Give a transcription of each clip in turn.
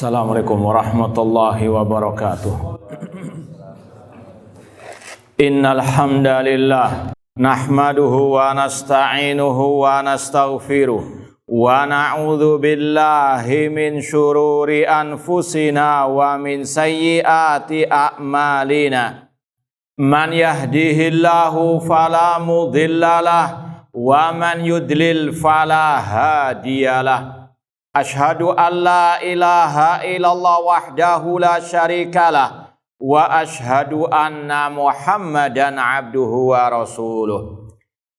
Assalamualaikum warahmatullahi wabarakatuh. Innal hamdalillah nahmaduhu wa nasta'inuhu wa nastaghfiruh wa na'udzu billahi min syururi anfusina wa min sayyiati a'malina. Man yahdihillahu fala mudhillalah wa man yudlil fala hadiyalah. Ashhadu an la ilaha illallah wahdahu la syarikalah wa ashhadu anna Muhammadan abduhu wa rasuluh.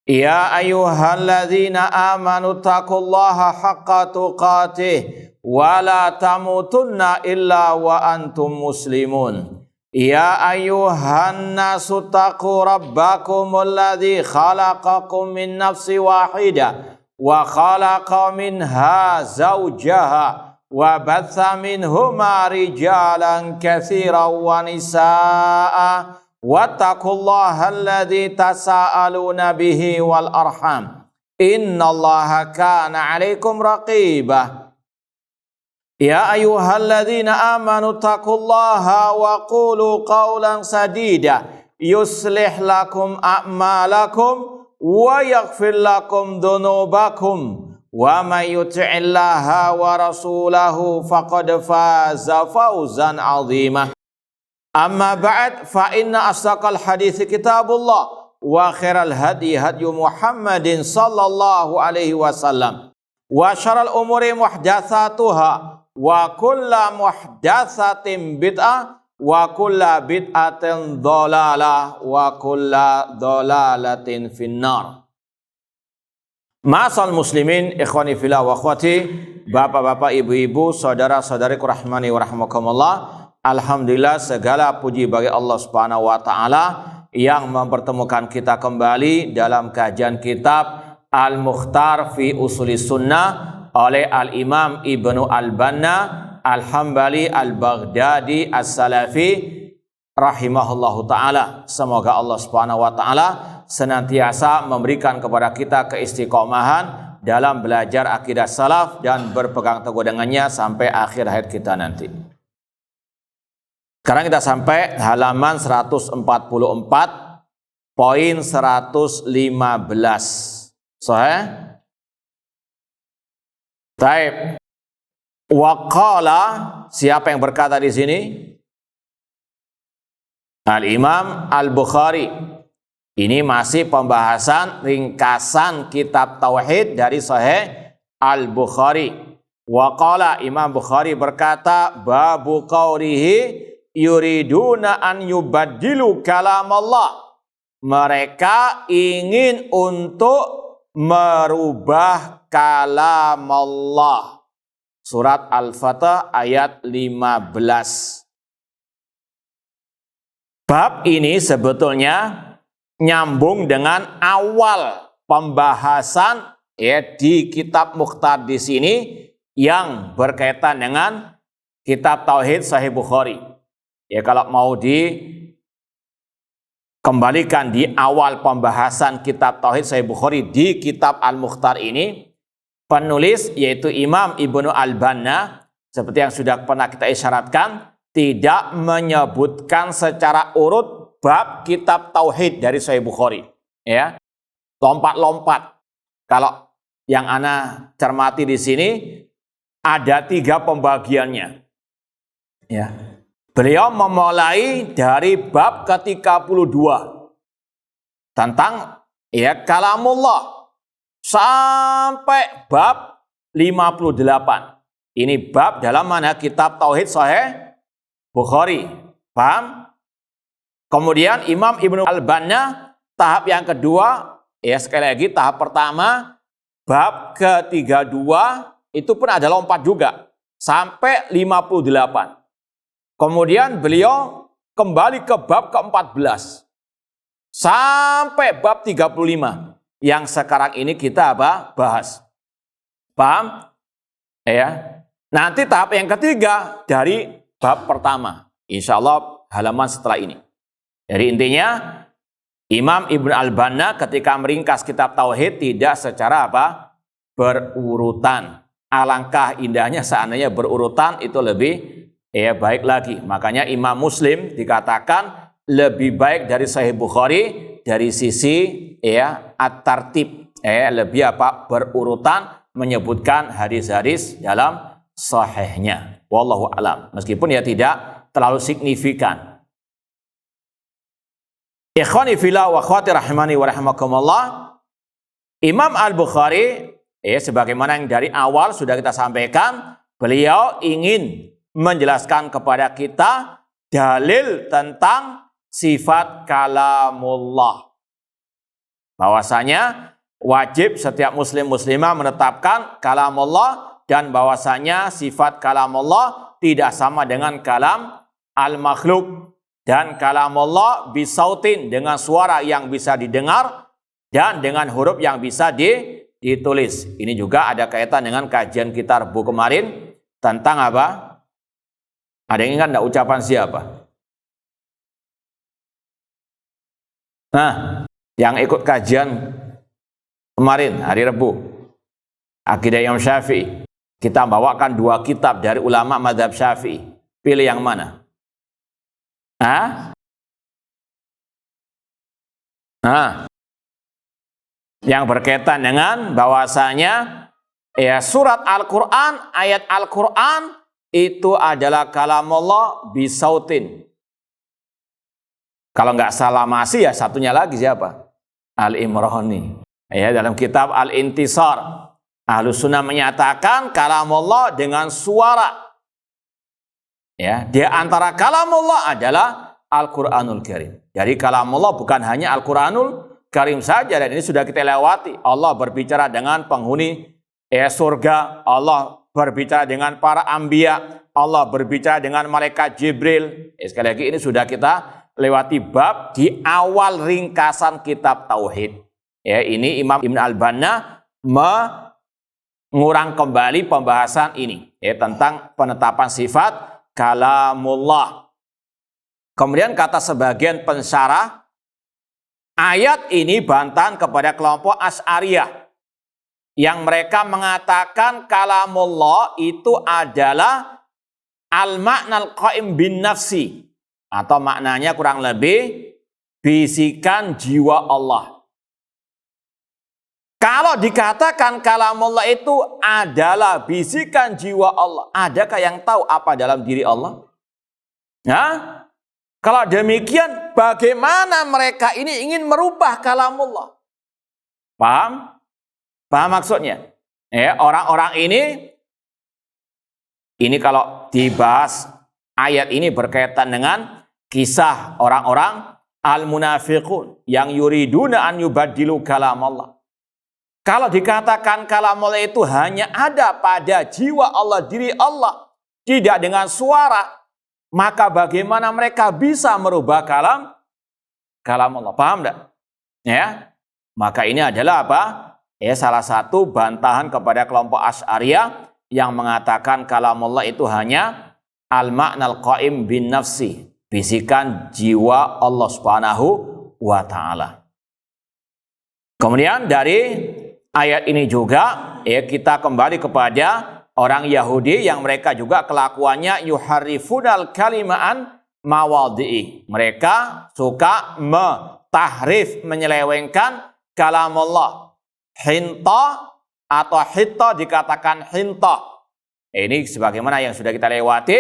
Ya ayyuhalladzina amanu taqullaha haqqa tuqatih wa la tamutunna illa wa antum muslimun. Ya ayyuhan nasu taqu rabbakumul ladzi khalaqakum min nafsin wahidah wa khalaqa minha zawjaha wa batha minhuma rijalan katsiran wa nisaa wattaqullaha alladzi tasaaluna bihi wal arham innallaha kana 'alaikum raqibah. Ya ayyuhalladzina amanu taqullaha wa qulu qawlan sadida yuslih lakum a'malakum wa yaghfir lakum dhunubakum wa may yuti'illaha wa rasulahu faqad faza fawzan 'azima. Amma ba'd, fa inna asdaqal hadithi kitabullah wa khairal hadi hadyu Muhammadin sallallahu alaihi wasallam wa syarrul umuri muhdatsatuha wa kullu muhdatsatin bid'ah wa kulla bid'atin dhalalah wa kulla dhalalatin finnar. Ma'asal muslimin, ikhwani fillah wa akhwati, bapak-bapak, ibu-ibu, saudara-saudariku rahmani wa rahmakumullah. Alhamdulillah, segala puji bagi Allah Subhanahu wa taala yang mempertemukan kita kembali dalam kajian kitab Al-Mukhtar fi Usulis Sunnah oleh Al-Imam Ibnu Al-Banna Al-Hambali Al-Baghdadi As-Salafi rahimahullahu ta'ala. Semoga Allah subhanahu wa ta'ala senantiasa memberikan kepada kita keistiqomahan dalam belajar akidah salaf dan berpegang teguh dengannya sampai akhir hayat kita nanti. Sekarang kita sampai halaman 144 poin 115. Sahih? Taib. Waqala, siapa yang berkata di sini? Al-Imam Al-Bukhari. Ini masih pembahasan ringkasan kitab tauhid dari Sahih Al-Bukhari. Waqala, Imam Bukhari berkata, babu qawlihi yuriduna an yubaddilu kalam Allah. Mereka ingin untuk merubah kalam Allah. Surat Al-Fatah ayat 15. Bab ini sebetulnya nyambung dengan awal pembahasan di kitab Mukhtar di sini yang berkaitan dengan kitab Tauhid Sahih Bukhari. Ya, kalau mau dikembalikan di awal pembahasan kitab Tauhid Sahih Bukhari di kitab Al-Mukhtar ini, penulis yaitu Imam Ibnu Al-Banna, seperti yang sudah pernah kita isyaratkan, tidak menyebutkan secara urut bab kitab tauhid dari Sahih Bukhari. Ya, lompat-lompat. Kalau yang ana cermati di sini ada 3 pembagiannya. Ya, beliau memulai dari bab ke-32 tentang kalamullah sampai bab 58. Ini bab dalam mana kitab Tauhid Sahih Bukhari. Paham? Kemudian Imam Ibnu Al-Banna tahap yang kedua, sekali lagi tahap pertama bab ke-32 itu pun ada lompat juga sampai 58. Kemudian beliau kembali ke bab ke-14 sampai bab 35. Yang sekarang ini kita bahas. Paham? Ya. Nanti tahap yang ketiga dari bab pertama. Insya Allah halaman setelah ini. Jadi intinya Imam Ibnu Al-Banna ketika meringkas kitab Tauhid tidak secara berurutan. alangkah indahnya seandainya berurutan itu lebih baik lagi. Makanya Imam Muslim dikatakan lebih baik dari Sahih Bukhari dari sisi at-tartib, lebih berurutan menyebutkan hadis-hadis dalam sahihnya. Wallahu alam. Meskipun tidak terlalu signifikan. Ikhwani fillah wa akhwati rahimani wa rahimakumullah. Imam Al-Bukhari sebagaimana yang dari awal sudah kita sampaikan, beliau ingin menjelaskan kepada kita dalil tentang sifat kalamullah. Bahwasanya wajib setiap muslim muslimah menetapkan kalamullah dan bahwasanya sifat kalamullah tidak sama dengan kalam al-makhluk. Dan kalamullah bisautin dengan suara yang bisa didengar dan dengan huruf yang bisa ditulis. Ini juga ada kaitan dengan kajian kita Rabu kemarin tentang apa? Ada yang ingat enggak ucapan siapa? Nah, yang ikut kajian kemarin hari Rabu, Aqidah Imam Syafi'i. Kita bawakan 2 kitab dari ulama mazhab Syafi'i. Pilih yang mana? Yang berkaitan dengan bahwasanya surat Al-Quran, ayat Al-Quran itu adalah kalamullah bisautin. Kalau nggak salah masih satunya lagi siapa? Al-Imrani. Dalam kitab Al-Intisar, Ahlus Sunnah menyatakan kalamullah dengan suara. Di antara kalamullah adalah Al-Quranul Karim. Jadi kalamullah bukan hanya Al-Quranul Karim saja, dan ini sudah kita lewati. Allah berbicara dengan penghuni surga, Allah berbicara dengan para anbiya, Allah berbicara dengan malaikat Jibril. Sekali lagi ini sudah kita lewati bab di awal ringkasan kitab Tauhid. Ini Imam Ibn Al-Banna mengurang kembali pembahasan ini tentang penetapan sifat kalamullah. Kemudian kata sebagian pensyarah, ayat ini bantahan kepada kelompok Asy'ariyah yang mereka mengatakan kalamullah itu adalah al-ma'nal qaim bin nafsi, atau maknanya kurang lebih bisikan jiwa Allah. Kalau dikatakan kalamullah itu adalah bisikan jiwa Allah, adakah yang tahu apa dalam diri Allah? Kalau demikian, bagaimana mereka ini ingin merubah kalamullah? Paham? Paham maksudnya? Orang-orang ini kalau dibahas ayat ini berkaitan dengan kisah orang-orang al-munafiqun yang yuriduna an yubaddilu kalamallah. Kalau dikatakan kalamullah itu hanya ada pada jiwa Allah, diri Allah, tidak dengan suara, maka bagaimana mereka bisa merubah kalamullah? Paham enggak? Maka ini adalah apa? Salah satu bantahan kepada kelompok Asy'ariyah yang mengatakan kalamullah itu hanya al-ma'nal qaim bin nafsi, bisikan jiwa Allah Subhanahu wa taala. Kemudian dari ayat ini juga kita kembali kepada orang Yahudi yang mereka juga kelakuannya yuharrifunal kalima'an mawadhi'i. Mereka suka mentahrif, menyelewengkan kalamullah. Hinta atau hitta dikatakan hinta. Ini sebagaimana yang sudah kita lewati,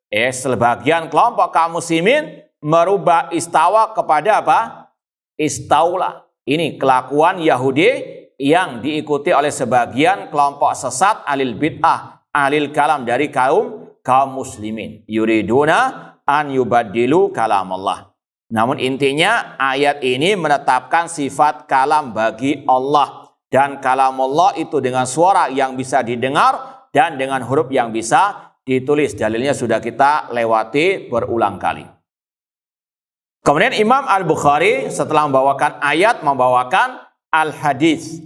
sebagian kelompok kaum muslimin merubah istawa kepada apa? Istaula. Ini kelakuan Yahudi yang diikuti oleh sebagian kelompok sesat alil bid'ah, alil kalam dari kaum muslimin. Yuriduna an yubaddilu kalamullah. Namun intinya ayat ini menetapkan sifat kalam bagi Allah. Dan kalamullah itu dengan suara yang bisa didengar dan dengan huruf yang bisa ditulis. Dalilnya sudah kita lewati berulang kali. Kemudian Imam Al-Bukhari setelah membawakan ayat, membawakan al-hadis.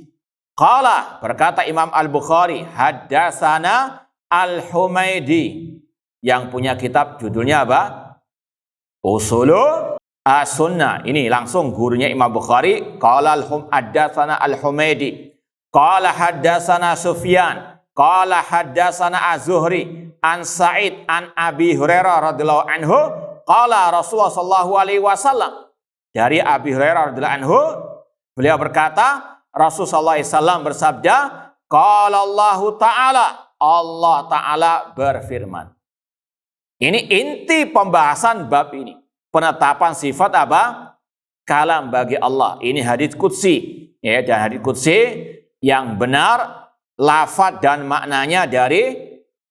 Qala, berkata Imam Al-Bukhari, haddatsana Al-Humaidi. Yang punya kitab judulnya apa? Usulu As-Sunnah. Ini langsung gurunya Imam Bukhari. Qala haddatsana Al-Humaidi. Qala haddatsana Sufyan. qala haddatsana Az-Zuhri an Sa'id an Abi Hurairah radhiyallahu anhu qala Rasulullah sallallahu alaihi wasallam. Dari Abi Hurairah radhiyallahu anhu, beliau berkata, Rasulullah sallallahu alaihi wasallam bersabda, qala Allah Ta'ala, Allah Ta'ala berfirman. Ini inti pembahasan bab ini. Penetapan sifat apa? Kalam bagi Allah. Ini hadits qudsi. Ya, dan hadits qudsi yang benar, lafaz dan maknanya dari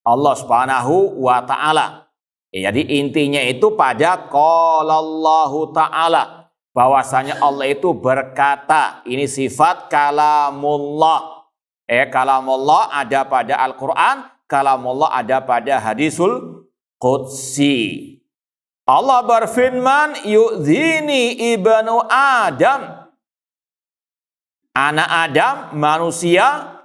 Allah Subhanahu wa Ta'ala. Ya, jadi intinya itu pada qala Allah Ta'ala. Bahwasanya Allah itu berkata. Ini sifat kalamullah. Kalamullah ada pada Al-Quran. Kalamullah ada pada hadisul qudsi. Allah berfirman, yu'zini ibnu Adam. Anak Adam, manusia,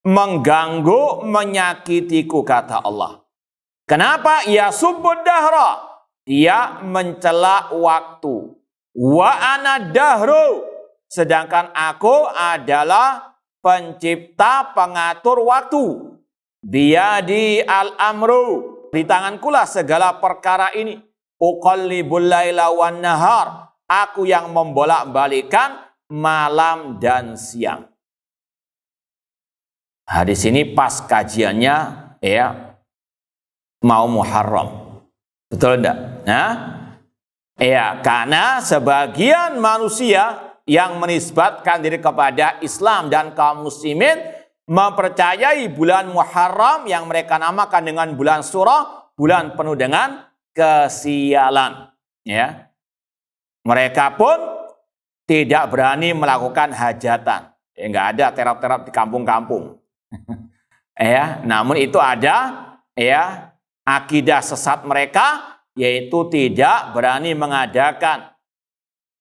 mengganggu, menyakitiku, kata Allah. Kenapa? Ya subbud dahra. Dia mencela waktu. Wa ana dahru. Sedangkan aku adalah pencipta, pengatur waktu. Biyadi al-amru. Di tangankulah segala perkara ini. Uqallibul laila wan nahar. Aku yang membolak-balikan malam dan siang. Hadis ini pas kajiannya ya mau Muharram. Betul enggak? Nah, ya, karena sebagian manusia yang menisbatkan diri kepada Islam dan kaum muslimin mempercayai bulan Muharram yang mereka namakan dengan bulan surah, bulan penuh dengan kesialan. Ya, mereka pun tidak berani melakukan hajatan. Ya, nggak ada terap-terap di kampung-kampung. Ya, namun itu ada ya akidah sesat mereka, yaitu tidak berani mengadakan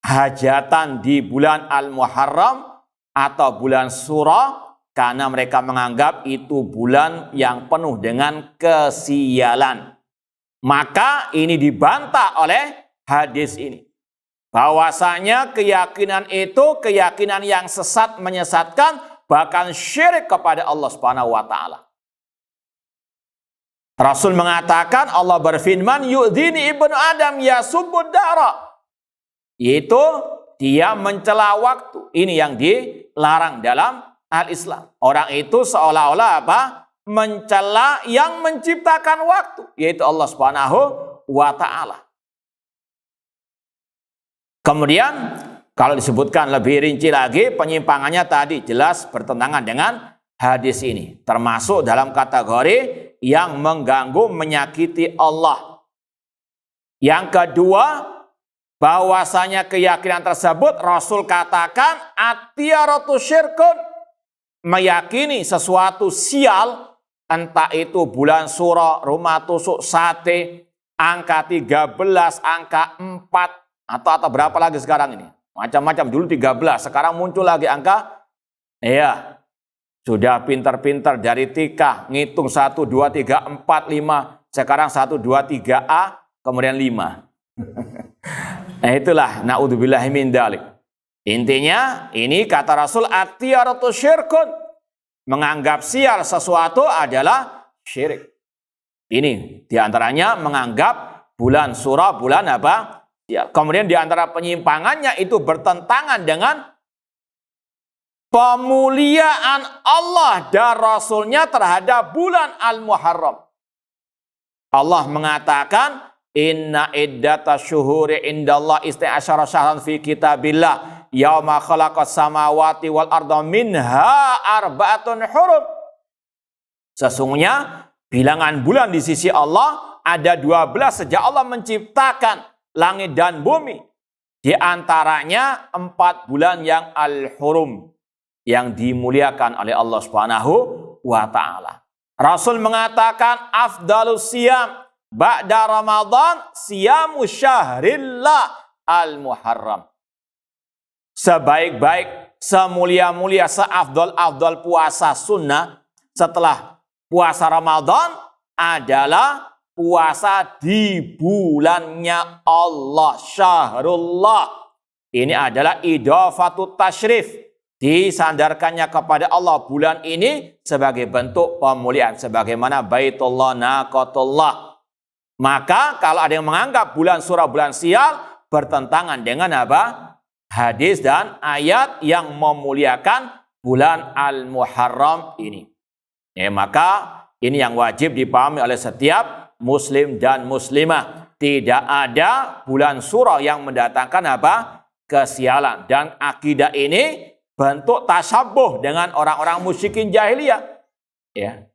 hajatan di bulan Al-Muharram atau bulan surah. Karena mereka menganggap itu bulan yang penuh dengan kesialan. Maka ini dibantah oleh hadis ini. Bahwasanya keyakinan itu keyakinan yang sesat, menyesatkan, bahkan syirik kepada Allah Subhanahu wa Ta'ala. Rasul mengatakan, Allah berfirman, yu'dhini ibnu Adam yasubbud dahra. Yaitu dia mencela waktu. Ini yang dilarang dalam al-Islam. Orang itu seolah-olah apa? Mencela yang menciptakan waktu, yaitu Allah Subhanahu wa Ta'ala. Kemudian kalau disebutkan lebih rinci lagi, penyimpangannya tadi jelas bertentangan dengan hadis ini. Termasuk dalam kategori yang mengganggu, menyakiti Allah. Yang kedua, bahwasanya keyakinan tersebut Rasul katakan atiyaratu syirkun. Meyakini sesuatu sial, entah itu bulan surah, rumah tusuk sate, angka 13, angka 4, atau berapa lagi sekarang ini. Macam-macam, dulu 13, sekarang muncul lagi angka, ya, sudah pintar-pintar dari tika, ngitung 1, 2, 3, 4, 5, sekarang 1, 2, 3A, kemudian 5. Nah itulah, na'udzubillahi min dzalik. Intinya, ini kata Rasul, atiyaratu syirkun. Menganggap sial sesuatu adalah syirik. Ini diantaranya menganggap bulan surah, bulan apa? Sial. Kemudian diantara penyimpangannya itu bertentangan dengan pemuliaan Allah dan Rasulnya terhadap bulan Al-Muharram. Allah mengatakan, inna iddata syuhuri indallah isti'asyara syahran fi kitabillah. Yauma khalaqas samawati wal arda minha arba'atun hurum. Sesungguhnya bilangan bulan di sisi Allah ada 12 sejak Allah menciptakan langit dan bumi. Di antaranya 4 bulan yang al-hurum, yang dimuliakan oleh Allah Subhanahu wa Ta'ala. Rasul mengatakan afdalus siyam ba'da Ramadan siyamu syahrillah al-Muharram. Sebaik-baik, semulia-mulia, seafdal-afdal puasa sunnah setelah puasa Ramadan adalah puasa di bulannya Allah, syahrullah. Ini adalah idhafatut tasyrif, disandarkannya kepada Allah bulan ini sebagai bentuk pemuliaan sebagaimana Baitullah Naqatullah. Maka kalau ada yang menganggap bulan surah bulan sial bertentangan dengan apa? Hadis dan ayat yang memuliakan bulan Al-Muharram ini. Maka ini yang wajib dipahami oleh setiap muslim dan muslimah. Tidak ada bulan surah yang mendatangkan apa? Kesialan. Dan akidah ini bentuk tasyabuh dengan orang-orang musyrikin jahiliyah.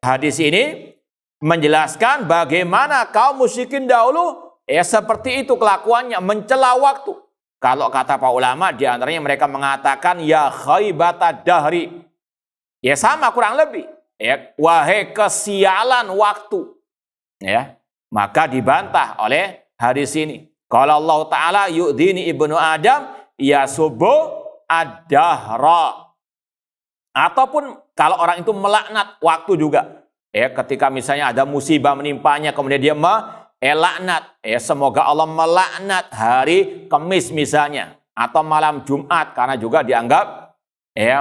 Hadis ini menjelaskan bagaimana kaum musyrikin dahulu seperti itu kelakuannya, mencela waktu. Kalau kata para ulama di antaranya mereka mengatakan ya khaibata dahri. Sama kurang lebih. Wahai kesialan waktu. Maka dibantah oleh hadis ini. Kalau Allah Ta'ala yu'dini ibnu Adam yasubu ad-dahra. Ataupun kalau orang itu melaknat waktu juga. Ketika misalnya ada musibah menimpanya kemudian dia melaknat. Semoga Allah melaknat hari Kamis misalnya. Atau malam Jumat karena juga dianggap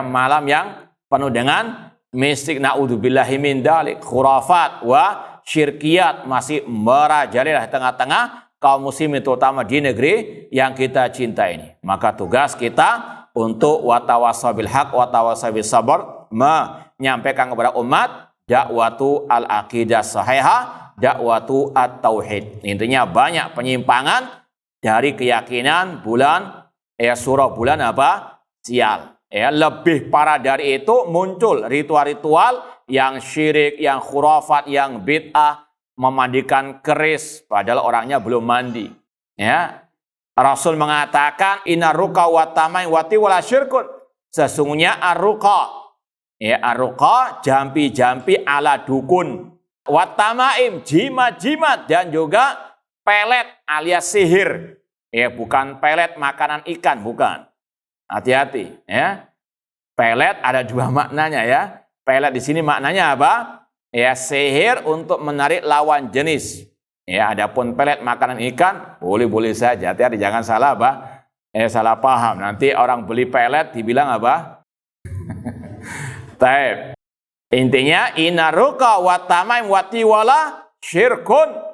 malam yang penuh dengan mistik, na'udzubillahi min dzalik, khurafat wa syirkiyat masih merajalela di tengah-tengah kaum muslimin terutama di negeri yang kita cinta ini. Maka tugas kita untuk watawassaw bil haq watawassaw bis sabr, menyampaikan kepada umat dakwatu al-aqidah sahihah, dakwatu at-tauhid. Intinya banyak penyimpangan dari keyakinan bulan surah bulan apa? Sial. Lebih parah dari itu muncul ritual-ritual yang syirik, yang khurafat, yang bid'ah, memandikan keris padahal orangnya belum mandi. Rasul mengatakan inna ruqa wa tamai wati wala syirkun. Sesungguhnya ar-ruqa, ar-ruqa jampi-jampi ala dukun, wa tamaim jimat-jimat, dan juga pelet alias sihir. Bukan pelet makanan ikan, bukan. Hati-hati, Pelet ada dua maknanya ya. Pelet di sini maknanya apa? Sihir untuk menarik lawan jenis. Adapun pelet makanan ikan boleh-boleh saja. Hati-hati jangan salah apa? Salah paham. Nanti orang beli pelet dibilang apa? Taib. Intinya inaruka wa tamaim wati wala syirkun.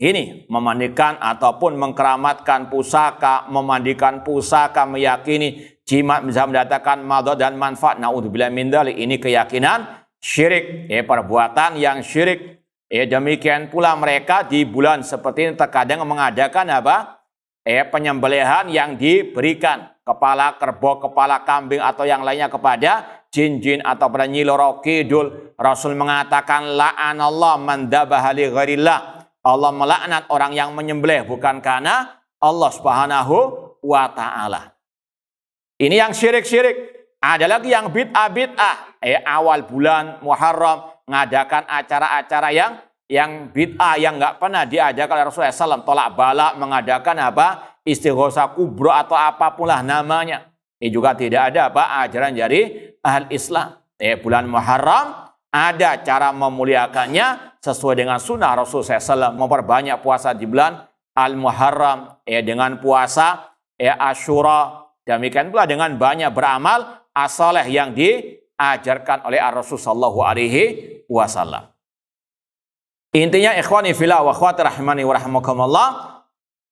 Ini memandikan ataupun mengkeramatkan pusaka, memandikan pusaka, meyakini jimat bisa mendatangkan madhar dan manfaat. Na'udzubillahi min dzalik. Ini keyakinan syirik, perbuatan yang syirik. Demikian pula mereka di bulan seperti ini terkadang mengadakan apa? Penyembelihan yang diberikan kepala kerbau, kepala kambing atau yang lainnya kepada jin-jin atau pada Nyi Roro Kidul. Rasul mengatakan la'anallah man dzabaha li ghairillah. Allah melaknat orang yang menyembelih bukan karena Allah Subhanahu wa ta'ala. Ini yang syirik-syirik. Ada lagi yang bid'ah-bid'ah. Awal bulan Muharram mengadakan acara-acara yang bid'ah yang nggak pernah diajarkan oleh Rasulullah SAW. Tolak balak, mengadakan apa? Istighosah kubro atau apapun lah namanya. Ini juga tidak ada apa? Ajaran dari ahli Islam. Bulan Muharram ada cara memuliakannya sesuai dengan sunnah Rasulullah SAW. Memperbanyak puasa di bulan Al-Muharram. Dengan puasa Asyura. Demikian pula dengan banyak beramal as-saleh yang diajarkan oleh Rasulullah SAW. Intinya ikhwani fillah wa akhwati rahimani wa rahimakumullah,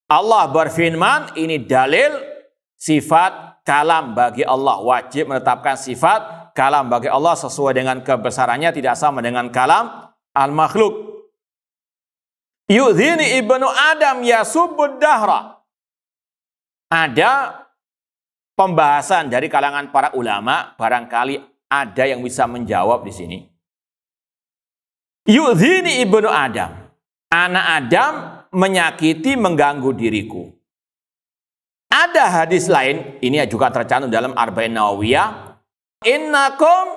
Allah berfirman, ini dalil sifat kalam bagi Allah. Wajib menetapkan sifat kalam bagi Allah sesuai dengan kebesarannya, tidak sama dengan kalam al-makhluk. Yu'dhini ibnu Adam yasubbud dahra. Ada pembahasan dari kalangan para ulama, barangkali ada yang bisa menjawab di sini. Yu'dhini ibnu Adam. Anak Adam menyakiti, mengganggu diriku. Ada hadis lain, ini juga tercantum dalam Arba'in Nawawiyah. Innakum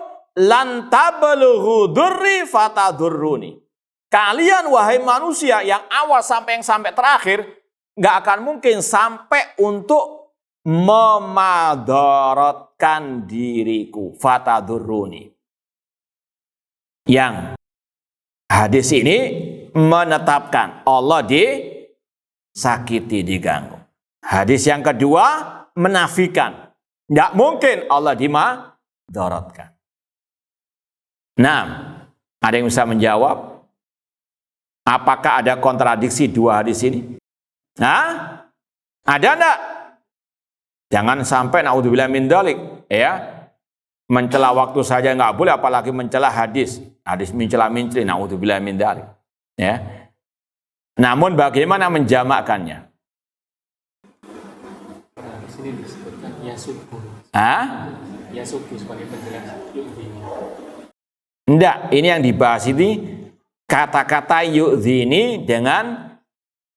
lan tablughu durri fatadurruni. Kalian wahai manusia yang awal sampai yang sampai terakhir, nggak akan mungkin sampai untuk memadaratkan diriku. Fatadurruni. Yang hadis ini menetapkan Allah disakiti, diganggu. Hadis yang kedua menafikan Tidak mungkin Allah dimadharatkan. Nah, ada yang bisa menjawab? Apakah ada kontradiksi dua hadis ini? Nah, ada enggak? Jangan sampai naudzubillah min dzalik, ya. Mencela waktu saja enggak boleh, apalagi mencela hadis. Hadis mencela naudzubillah min dzalik, ya. Namun bagaimana menjamakkannya? Nah, di sini disebutkan yasubu. Yasubu sebagai penjelas yu'dhini. Enggak, ini yang dibahas ini kata-kata yu'dhini dengan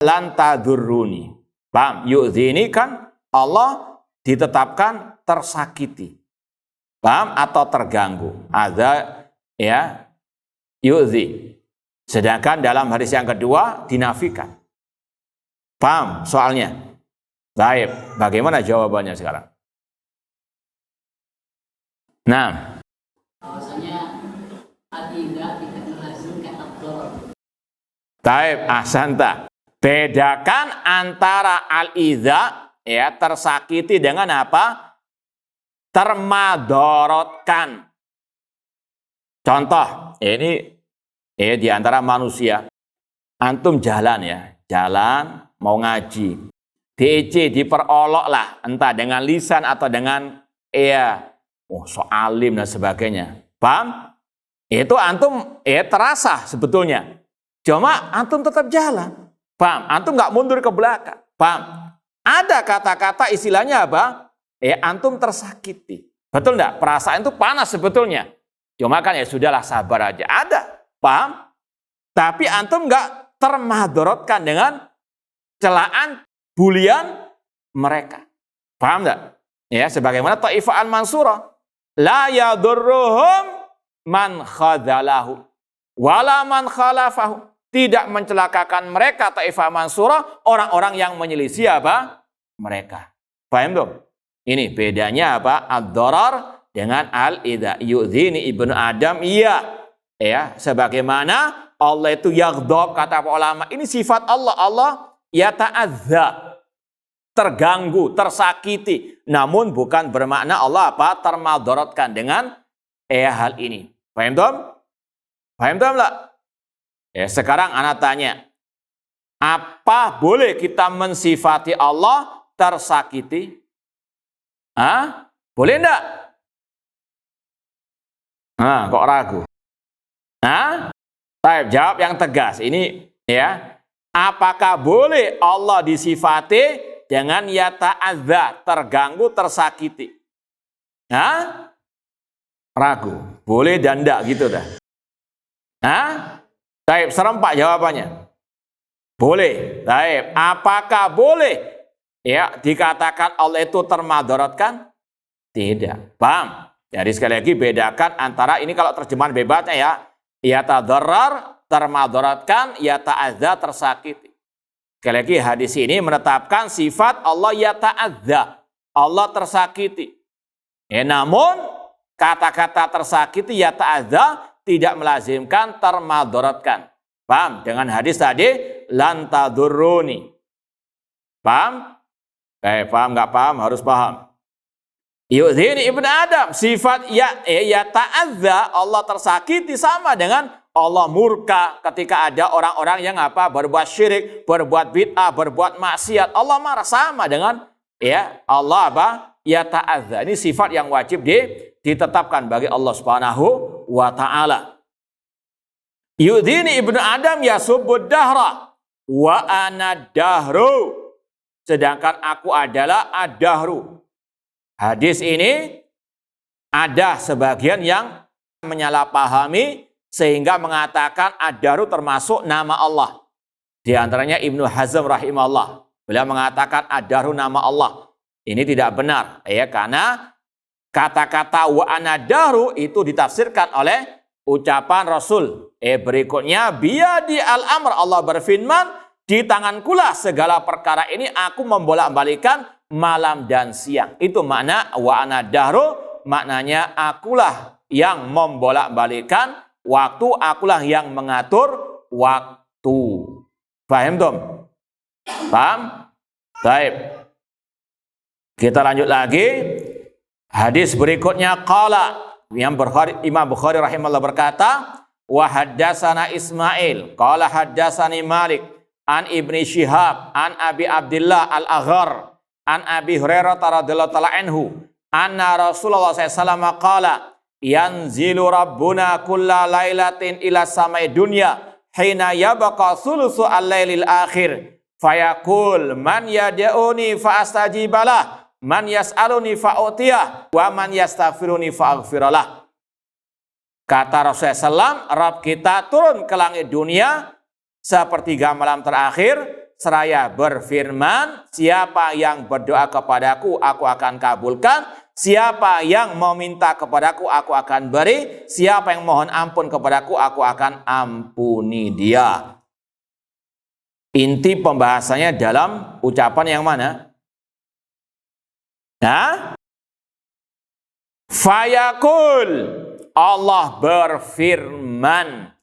lan tadurruni. Paham? Yu'dhini kan Allah ditetapkan tersakiti. Paham? Atau terganggu. Ada ya yu'dhi. Sedangkan dalam hadis yang kedua dinafikan. Paham soalnya? Baik, bagaimana jawabannya sekarang? Nah, bahwasanya tidak melazimkan ad-dharar. baik, ahsanta. Bedakan antara al-idza ya tersakiti dengan apa? Termadorotkan. Contoh, ini di antara manusia, antum jalan ya, jalan mau ngaji, diperolok lah, entah dengan lisan atau dengan so alim dan sebagainya. Paham? Itu antum terasa sebetulnya. Cuma antum tetap jalan. Paham? Antum nggak mundur ke belakang. Paham? Ada kata-kata istilahnya apa? Antum tersakiti. Betul nggak? Perasaan itu panas sebetulnya. Cuma kan ya sudahlah, sabar aja. Ada. Paham? Tapi antum nggak termadorotkan dengan celaan, bulian mereka. Paham nggak? Ya, sebagaimana Taifah al-Mansurah. La yadurruhum man khadalahu. Wala man khalafahu. Tidak mencelakakan mereka, Taifah Mansurah, orang-orang yang menyelisih apa? Mereka. Paham dong? Ini bedanya apa? Ad-dharar dengan al-idza. Yu'dhini ibnu Adam, iya. Ya, sebagaimana Allah itu yaghdab, kata para ulama. Ini sifat Allah. Allah yata'adza. Terganggu, tersakiti. Namun bukan bermakna Allah apa? Termadharatkan dengan hal ini. Paham dong? Paham dong lah? Ya, sekarang anak tanya. Apa boleh kita mensifati Allah tersakiti? Boleh enggak? Kok ragu? Jawab yang tegas. Ini ya. Apakah boleh Allah disifati dengan yata'adza, terganggu, tersakiti? Ragu. Boleh dan enggak gitu dah. Taib, serempak jawabannya. Boleh. Taib, apakah boleh ya dikatakan Allah itu termadharatkan? Tidak. Paham? Jadi sekali lagi bedakan antara ini, kalau terjemahan bebasnya ya, yatadharrar, termadharatkan, yata'adza, tersakiti. Sekali lagi hadis ini menetapkan sifat Allah yata'adza, Allah tersakiti. Namun kata-kata tersakiti yata'adza tidak melazimkan termadharatkan. Paham? Dengan hadis tadi lan tadurruni. Paham? Paham nggak paham? Harus paham. Yu'dhini ibnu Adam, sifat yata'adza, Allah tersakiti, sama dengan Allah murka ketika ada orang-orang yang berbuat syirik, berbuat bid'ah, berbuat maksiat. Allah marah, sama dengan Allah yata'adza. Ini sifat yang wajib ditetapkan bagi Allah Subhanahu wa taala. Yu'dhini ibnu Adam yasubbud dahra wa ana dahru. Sedangkan aku adalah ad-dahru. Hadis ini ada sebagian yang menyalahpahami sehingga mengatakan ad-dahru termasuk nama Allah. Di antaranya Ibnu Hazm rahimahullah. Beliau mengatakan ad-dahru nama Allah. Ini tidak benar karena kata-kata wa ana dahru itu ditafsirkan oleh ucapan Rasul. Berikutnya biyadi al-amr, Allah berfirman, di tangankulah segala perkara ini, aku membolak-balikan malam dan siang. Itu makna wa ana dahru, maknanya akulah yang membolak-balikan waktu, akulah yang mengatur waktu. Paham dong? Paham? Baik. Kita lanjut lagi. Hadis berikutnya qala Imam Bukhari rahimahullah berkata, wa haddatsana Ismail qala haddatsani Malik an Ibni Syihab an Abi Abdullah Al-Aghar an Abi Hurairah radhiyallahu ta'ala anhu anna Rasulullah SAW qala yanzilu rabbuna kulla lailatin ila samai dunya hina yabqa thulutsu al-lailil akhir fayaqul man yad'uni fa astajibalah man yas'aluni fa'utiyah wa man yastaghfiruni fa'aghfiralah. Kata Rasulullah SAW, Rabb kita turun ke langit dunia sepertiga malam terakhir seraya berfirman, siapa yang berdoa kepadaku aku akan kabulkan, siapa yang mau minta kepadaku aku akan beri, siapa yang mohon ampun kepadaku aku akan ampuni dia. Inti pembahasannya dalam ucapan yang mana? Nah, fayaqul, Allah berfirman,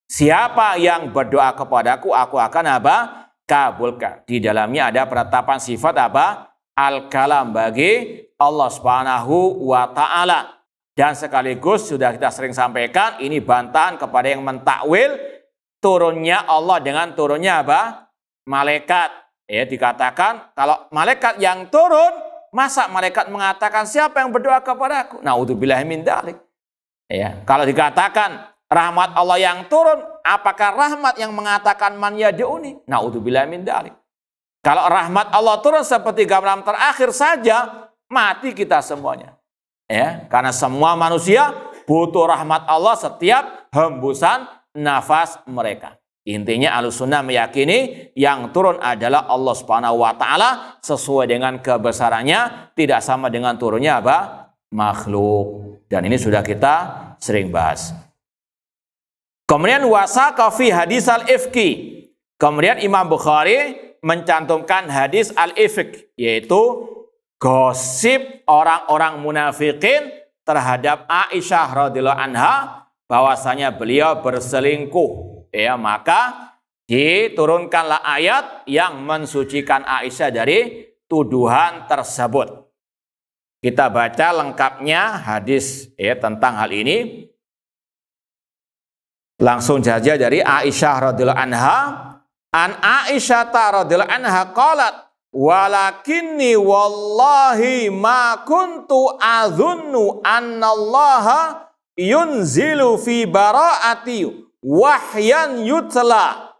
siapa yang berdoa kepadaku aku akan apa? Kabulkan. Di dalamnya ada penetapan sifat apa? Al-kalam bagi Allah Subhanahu wa ta'ala. Dan sekaligus sudah kita sering sampaikan, ini bantahan kepada yang mentakwil turunnya Allah dengan turunnya apa? Malaikat. Ya, dikatakan kalau malaikat yang turun, masa malaikat mengatakan siapa yang berdoa kepadaku? Naudzubillahi min dzalik. Ya, kalau dikatakan rahmat Allah yang turun, apakah rahmat yang mengatakan man yad'uni? Naudzubillahi min dzalik. Kalau rahmat Allah turun sepertiga malam terakhir saja, mati kita semuanya. Ya, karena semua manusia butuh rahmat Allah setiap hembusan nafas mereka. Intinya Ahlussunnah meyakini yang turun adalah Allah Subhanahu wa ta'ala sesuai dengan kebesarannya, tidak sama dengan turunnya apa? Makhluk. Dan ini sudah kita sering bahas. Kemudian wasaqa fi hadis al-ifki. Kemudian Imam Bukhari mencantumkan hadis al-ifk, yaitu gosip orang-orang munafikin terhadap Aisyah radhiyallahu anha bahwasanya beliau berselingkuh. Ya, maka diturunkanlah ayat yang mensucikan Aisyah dari tuduhan tersebut. Kita baca lengkapnya hadis ya tentang hal ini. Langsung saja dari Aisyah radhiyallahu anha. An Aisyah radhiyallahu anha qalat, walakinni wallahi ma kuntu adhunnu annallaha yunzilu fi bara'ati wahyan yutla.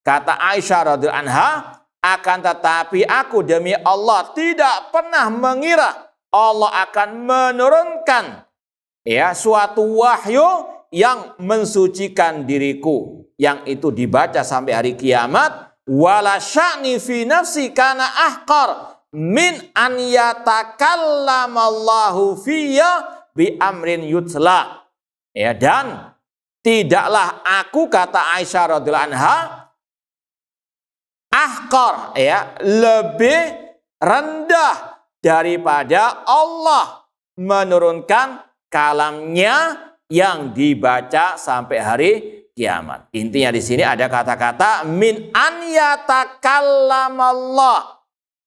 Kata Aisyah radhiyallahu anha, akan tetapi aku demi Allah tidak pernah mengira Allah akan menurunkan ya suatu wahyu yang mensucikan diriku, yang itu dibaca sampai hari kiamat. Wala sya'ni fi nafsi kana ahqar min an yatakallamallahu fiyya bi amrin yutla. Ya, dan tidaklah aku, kata Aisyah radhiyallahu anha, ahqar ya, lebih rendah daripada Allah menurunkan kalamnya yang dibaca sampai hari kiamat. Intinya di sini ada kata-kata min an yatakallamallah.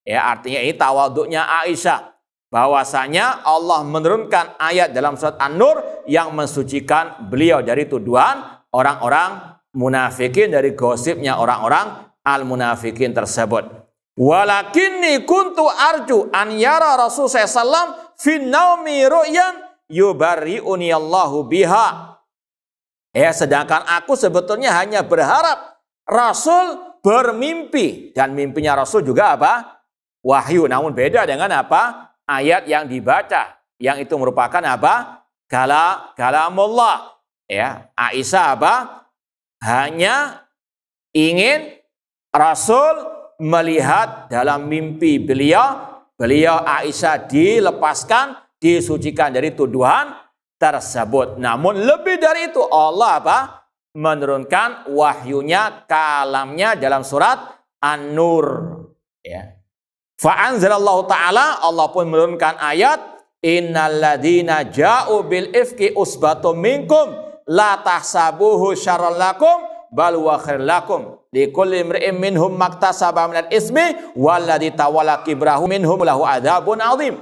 Ya, artinya ini tawaduknya Aisyah, bahwasanya Allah menurunkan ayat dalam surat An-Nur yang mensucikan beliau dari tuduhan orang-orang munafikin, dari gosipnya orang-orang al-munafikin tersebut. Walakinni kuntu arju an yara Rasul sallallahu fi naumi ru'yan yubarri'uni Allahu biha. Ya, sedangkan aku sebetulnya hanya berharap Rasul bermimpi, dan mimpinya Rasul juga apa? Wahyu, namun beda dengan apa? Ayat yang dibaca, yang itu merupakan apa? Kalamullah. Ya, Aisyah apa? Hanya ingin Rasul melihat dalam mimpi beliau Aisyah dilepaskan, disucikan dari tuduhan tersebut. Namun lebih dari itu Allah apa? Menurunkan wahyunya, kalamnya dalam surat An-Nur. Ya. Fa'anzalallahu ta'ala, Allah pun menurunkan ayat, innalladzina ja'u bil ifki usbatum minkum la tahsabuhu syarran lakum bal huwa khairul lakum likulli imri'in minhum maktasaba minal ismi walladzi tawalla kibrahu minhum lahu adzabun adzim.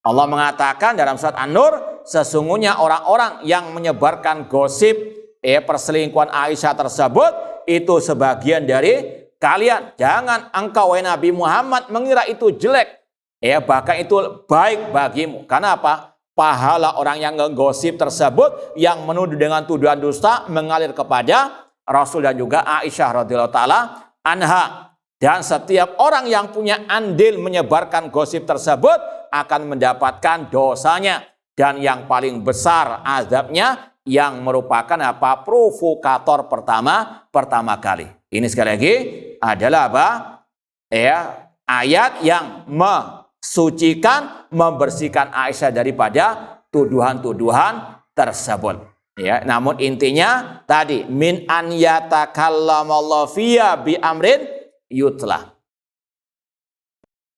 Allah mengatakan dalam surat An-Nur, sesungguhnya orang-orang yang menyebarkan gosip perselingkuhan Aisyah tersebut itu sebagian dari kalian. Jangan engkau wahai Nabi Muhammad mengira itu jelek. Bahkan itu baik bagimu. Karena apa? Pahala orang yang menggosip tersebut yang menuduh dengan tuduhan dusta mengalir kepada Rasul dan juga Aisyah radhiyallahu taala anha. Dan setiap orang yang punya andil menyebarkan gosip tersebut akan mendapatkan dosanya. Dan yang paling besar azabnya yang merupakan provokator pertama kali. Ini sekali lagi adalah ayat yang sucikan, membersihkan Aisyah daripada tuduhan-tuduhan tersebut. Namun intinya tadi min an yatakallamallahu fiyya bi amrin yutlah.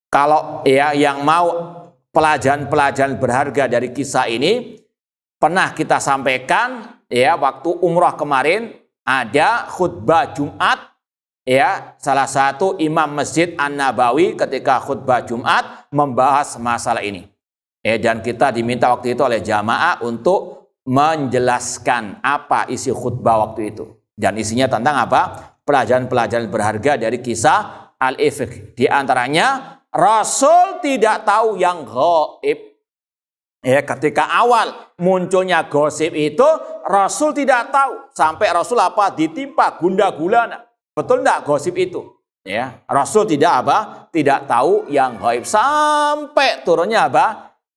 Kalau yang mau pelajaran-pelajaran berharga dari kisah ini pernah kita sampaikan waktu umrah kemarin ada khutbah Jumat. Salah satu imam Masjid An-Nabawi ketika khutbah Jumat membahas masalah ini. Dan kita diminta waktu itu oleh jamaah untuk menjelaskan apa isi khutbah waktu itu. Dan isinya tentang pelajaran-pelajaran berharga dari kisah Al-Ifk. Di antaranya Rasul tidak tahu yang gaib. Ketika awal munculnya gosip itu Rasul tidak tahu. Sampai Rasul ditimpa gundah gulana. Betul enggak gosip itu? Rasul tidak tahu yang gaib sampai turunnya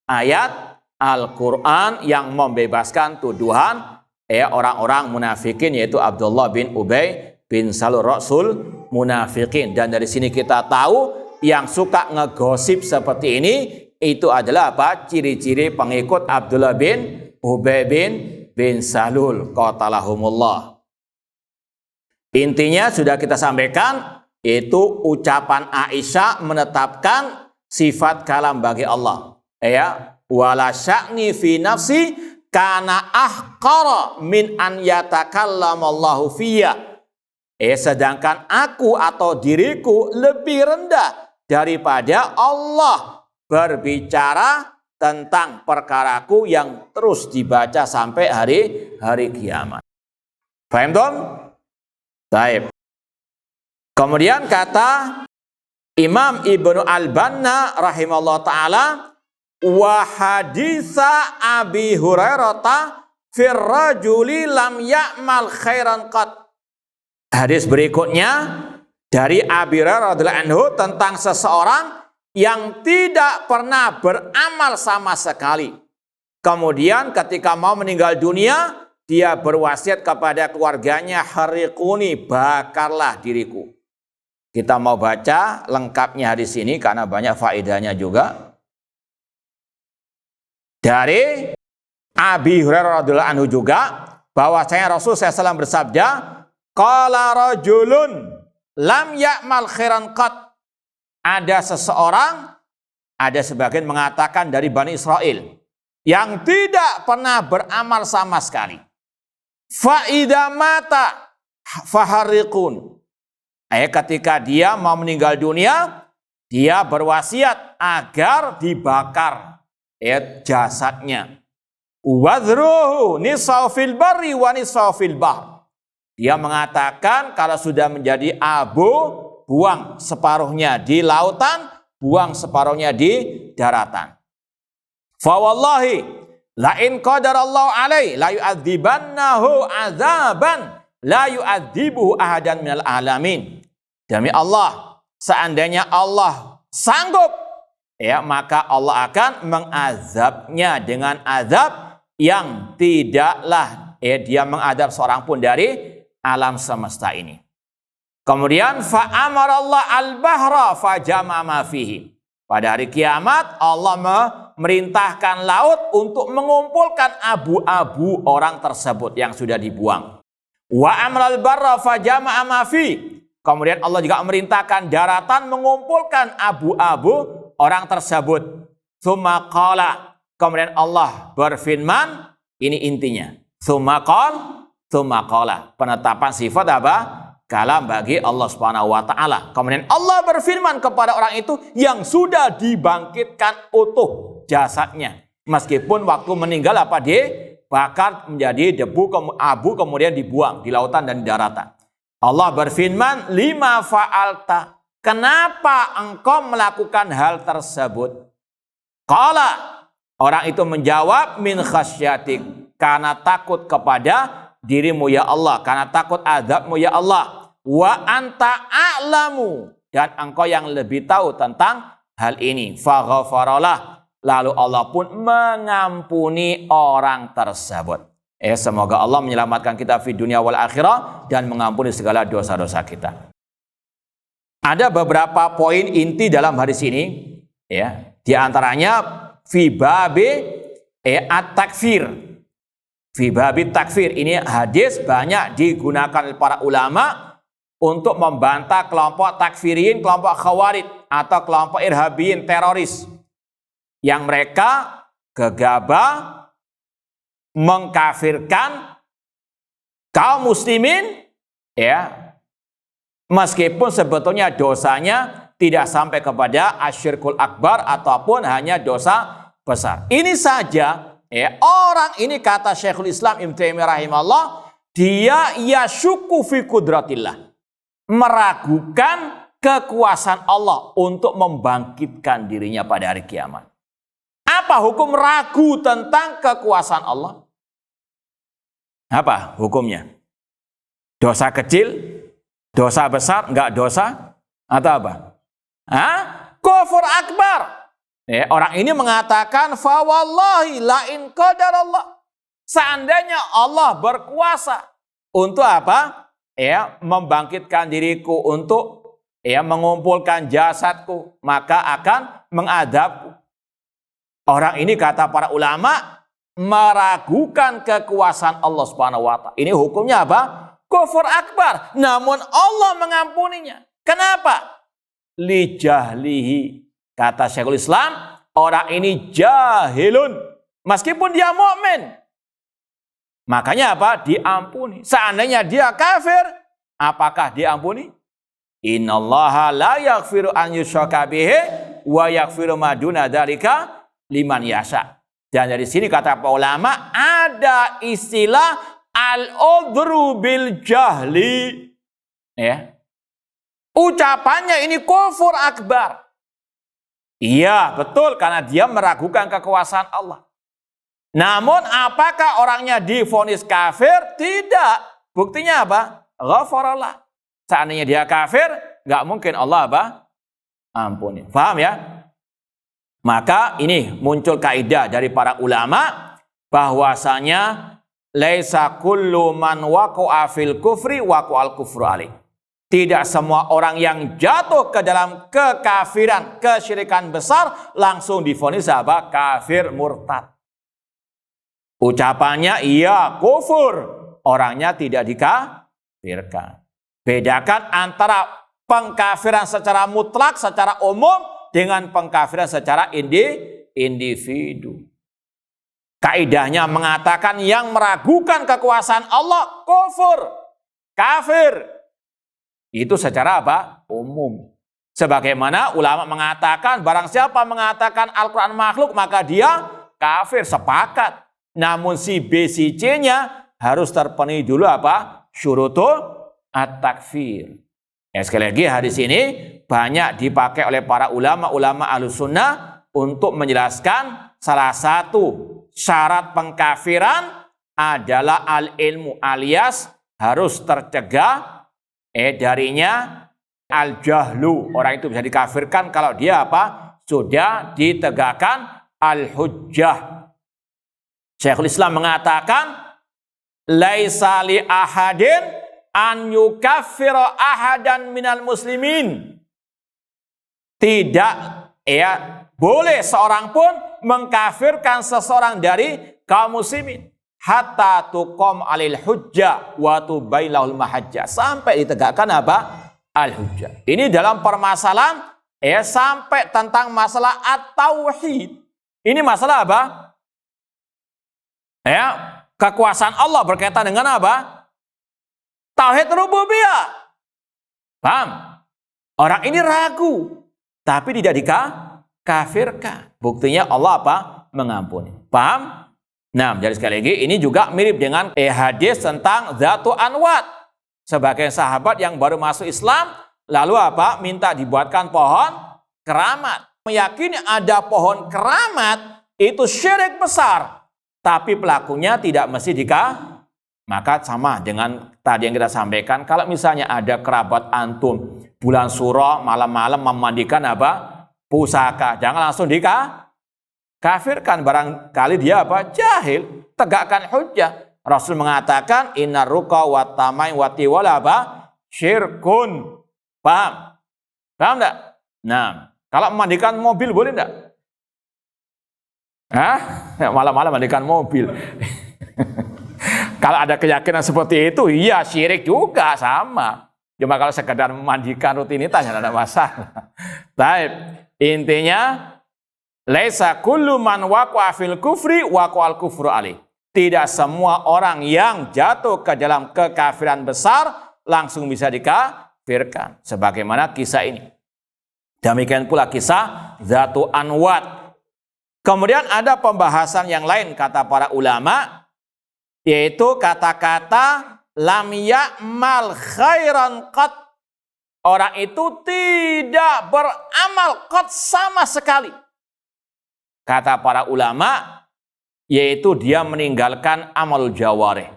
ayat Al-Quran yang membebaskan tuduhan orang-orang munafikin, yaitu Abdullah bin Ubay bin Salul Rasul munafikin. Dan dari sini kita tahu yang suka ngegosip seperti ini itu adalah ciri-ciri pengikut Abdullah bin Ubay bin Salul qatalahumullah. Intinya sudah kita sampaikan, itu ucapan Aisyah menetapkan sifat kalam bagi Allah. Wala sya'ni fi nafsi kana ahqara min an yatakallamallahu fiyya. Sedangkan aku atau diriku lebih rendah daripada Allah berbicara tentang perkaraku yang terus dibaca sampai hari kiamat. Paham toh? Baik. Kemudian kata Imam Ibnu Al-Banna rahimahullah ta'ala, wa haditha Abi Hurairah fir rajuli lam ya'mal khairan qat. Hadis berikutnya dari Abi Hurairah radhiyallahu anhu tentang seseorang yang tidak pernah beramal sama sekali. Kemudian ketika mau meninggal dunia, dia berwasiat kepada keluarganya, hariquni, bakarlah diriku. Kita mau baca lengkapnya hadis ini karena banyak faedahnya juga. Dari Abi Hurairah radhiyallahu anhu juga bahwasanya Rasul SAW bersabda, qala rajulun lam ya'mal khairan qat. Ada seseorang, ada sebagian mengatakan dari Bani Israel yang tidak pernah beramal sama sekali. Fa idza mata faharriqun. Ketika dia mau meninggal dunia, dia berwasiat agar dibakar jasadnya. Wadruhu nisfa fil barri wa nisfa fil bahr. Dia mengatakan kalau sudah menjadi abu, buang separuhnya di lautan, buang separuhnya di daratan. Fa wallahi la in qadarallahu alaihi la yu'adzibannahu azaban la yu'adzibuhu ahadan minal alamin. Demi Allah, seandainya Allah sanggup, maka Allah akan mengazabnya dengan azab yang tidaklah dia mengadab seorang pun dari alam semesta ini. Kemudian fa'amar Allah al-bahra fajama ma fihi. Pada hari kiamat Allah memerintahkan laut untuk mengumpulkan abu-abu orang tersebut yang sudah dibuang. Wa amral barra fajama ma fihi. Kemudian Allah juga memerintahkan daratan mengumpulkan abu-abu orang tersebut. Tsumma qala. Kemudian Allah berfirman, ini intinya. Tsumma qala. Penetapan sifat kalam bagi Allah Subhanahu wa taala. Kemudian Allah berfirman kepada orang itu yang sudah dibangkitkan utuh jasadnya. Meskipun waktu meninggal dibakar menjadi debu, abu, kemudian dibuang di lautan dan di daratan. Allah berfirman, lima fa'alta. Kenapa engkau melakukan hal tersebut? Qala, orang itu menjawab, min khasyatik, karena takut kepada dirimu ya Allah, karena takut azabmu ya Allah. Wa anta a'lamu, dan engkau yang lebih tahu tentang hal ini. Faghfaralah, lalu Allah pun mengampuni orang tersebut. Semoga Allah menyelamatkan kita di dunia wal akhirah dan mengampuni segala dosa-dosa kita. Ada beberapa poin inti dalam hadis ini, ya. Di antaranya fi babi at-takfir. Fi babi takfir, ini hadis banyak digunakan oleh para ulama untuk membantah kelompok takfirin, kelompok khawarij atau kelompok irhabiyin, teroris yang mereka gegabah mengkafirkan kaum muslimin, ya, meskipun sebetulnya dosanya tidak sampai kepada asyirkul akbar ataupun hanya dosa besar. Ini saja, ya, orang ini kata Syekhul Islam Ibnu Taimiyah rahimahullah, dia yasyukku fi qudratillah, meragukan kekuasaan Allah untuk membangkitkan dirinya pada hari kiamat. Apa hukum ragu tentang kekuasaan Allah? Apa hukumnya? Dosa kecil, dosa besar, enggak dosa, atau apa? Kufur akbar. Orang ini mengatakan, fa wallahi la in qadarallah. Seandainya Allah berkuasa untuk apa? Membangkitkan diriku, untuk mengumpulkan jasadku, maka akan mengadabku. Orang ini kata para ulama meragukan kekuasaan Allah Subhanahu wa taala. Ini hukumnya apa? Kufur akbar. Namun Allah mengampuninya. Kenapa? Li jahlihi. Kata Syekhul Islam, orang ini jahilun. Meskipun dia mukmin. Makanya apa? Diampuni. Seandainya dia kafir, apakah diampuni? Innallaha la yaghfiru an yushraka bihi wa yaghfiru ma duna dzalika liman yasha. Dan dari sini kata para ulama ada istilah al-udhru bil jahli. Ya. Ucapannya ini kufur akbar. Iya, betul, karena dia meragukan kekuasaan Allah. Namun apakah orangnya divonis kafir? Tidak. Buktinya apa? Ghafarallah. Seandainya dia kafir, nggak mungkin Allah apa? Ampuni. Paham ya? Maka ini muncul kaidah dari para ulama bahwasanya laisa kullu man waqa'a fil kufri waqa'al kufru alaih. Tidak semua orang yang jatuh ke dalam kekafiran, kesyirikan besar langsung divonis apa? Kafir murtad. Ucapannya iya kufur, orangnya tidak dikafirkan. Bedakan antara pengkafiran secara mutlak, secara umum dengan pengkafiran secara individu. Kaidahnya mengatakan yang meragukan kekuasaan Allah kufur, kafir. Itu secara apa? Umum. Sebagaimana ulama mengatakan barang siapa mengatakan Al-Quran makhluk maka dia kafir, sepakat. Namun si B, si C-nya harus terpenuhi dulu apa? Syurutul at-takfir. Sekali lagi hadis ini banyak dipakai oleh para ulama Ahlussunnah untuk menjelaskan salah satu syarat pengkafiran adalah al-ilmu, alias harus tercegah darinya al-jahlu. Orang itu bisa dikafirkan kalau dia apa? Sudah ditegakkan al-hujjah. Syekhul Islam mengatakan laisa li ahadin an yukaffira ahadan minal muslimin. Tidak boleh seorang pun mengkafirkan seseorang dari kaum muslimin hatta tuqam alil hujjah wa tubailahul mahajjah, sampai ditegakkan apa? Al hujjah. Ini dalam permasalahan sampai tentang masalah at-tauhid. Ini masalah apa? Kekuasaan Allah berkaitan dengan apa? Tauhid rububiyah. Paham? Orang ini ragu, tapi tidak dikafirkan. Buktinya Allah apa? Mengampuni. Paham? Nah, jadi sekali lagi ini juga mirip dengan hadis tentang Dzatu Anwat. Sebagai sahabat yang baru masuk Islam, lalu apa? Minta dibuatkan pohon keramat. Meyakini ada pohon keramat itu syirik besar. Tapi pelakunya tidak mesti maka sama dengan tadi yang kita sampaikan. Kalau misalnya ada kerabat antum bulan Suro malam-malam memandikan apa? Pusaka. Jangan langsung kafirkan, barangkali dia apa? Jahil. Tegakkan hujjah. Rasul mengatakan innar ruqa wa tamai wa tiwala apa? Syirkun. Paham? Paham enggak? Nah, kalau memandikan mobil boleh enggak? Malam-malam mandikan mobil. Kalau ada keyakinan seperti itu, iya syirik juga sama. Cuma kalau sekedar memandikan rutinitas tidak ada masalah. Baik, intinya laisa kullu man waqa'a fil kufri waqa'al kufru alaih. Tidak semua orang yang jatuh ke dalam kekafiran besar langsung bisa dikafirkan. Sebagaimana kisah ini. Demikian pula kisah Dzatu Anwat. Kemudian ada pembahasan yang lain kata para ulama, yaitu kata-kata lam ya'mal khairan qat. Orang itu tidak beramal qat sama sekali. Kata para ulama, yaitu dia meninggalkan amal jawarih.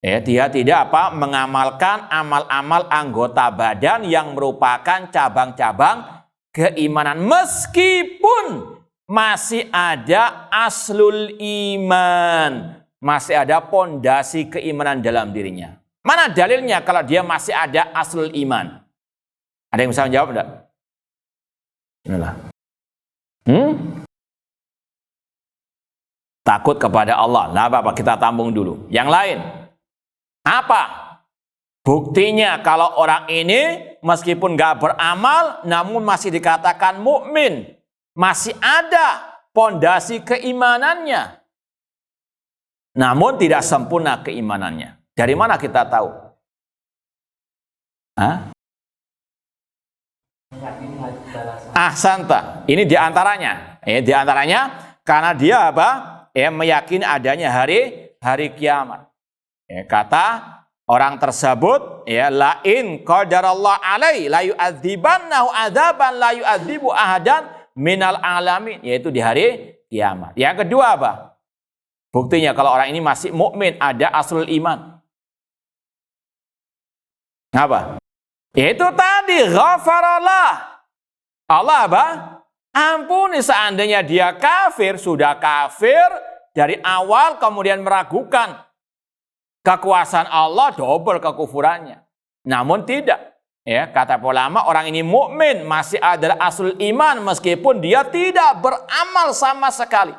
Dia tidak mengamalkan amal-amal anggota badan yang merupakan cabang-cabang keimanan, meskipun masih ada aslul iman, masih ada pondasi keimanan dalam dirinya. Mana dalilnya kalau dia masih ada aslul iman? Ada yang bisa menjawab enggak? Inilah. Takut kepada Allah. Nah, Bapak, kita tampung dulu. Yang lain. Apa buktinya kalau orang ini meskipun nggak beramal namun masih dikatakan mukmin, masih ada pondasi keimanannya, namun tidak sempurna keimanannya? Dari mana kita tahu? Ahsanta. Ini diantaranya. Diantaranya karena dia meyakini adanya hari kiamat. Kata orang tersebut, lain qadarallahu alaihi la yu'adzibannahu adzaban la yu'adzibu ahadan minal alamin, yaitu di hari kiamat. Yang kedua apa? Buktinya kalau orang ini masih mukmin, ada aslul iman. Apa? Itu tadi ghafarallah. Allah ampuni. Seandainya dia kafir, sudah kafir dari awal kemudian meragukan kekuasaan Allah, double kekufurannya. Namun tidak. Kata ulama, orang ini mukmin, masih ada aslul iman meskipun dia tidak beramal sama sekali.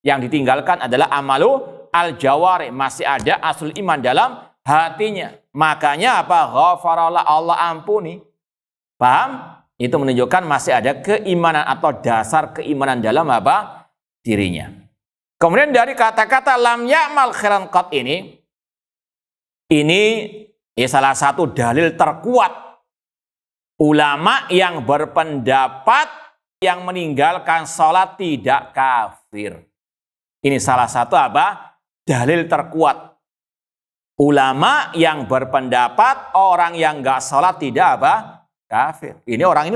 Yang ditinggalkan adalah amalu al-jawari, masih ada aslul iman dalam hatinya. Makanya ghafarallah, Allah ampuni. Paham? Itu menunjukkan masih ada keimanan atau dasar keimanan dalam dirinya. Kemudian dari kata-kata lam ya'mal khairan qat ini salah satu dalil terkuat ulama yang berpendapat yang meninggalkan sholat tidak kafir. Ini salah satu dalil terkuat ulama yang berpendapat orang yang nggak sholat tidak kafir. Ini orang ini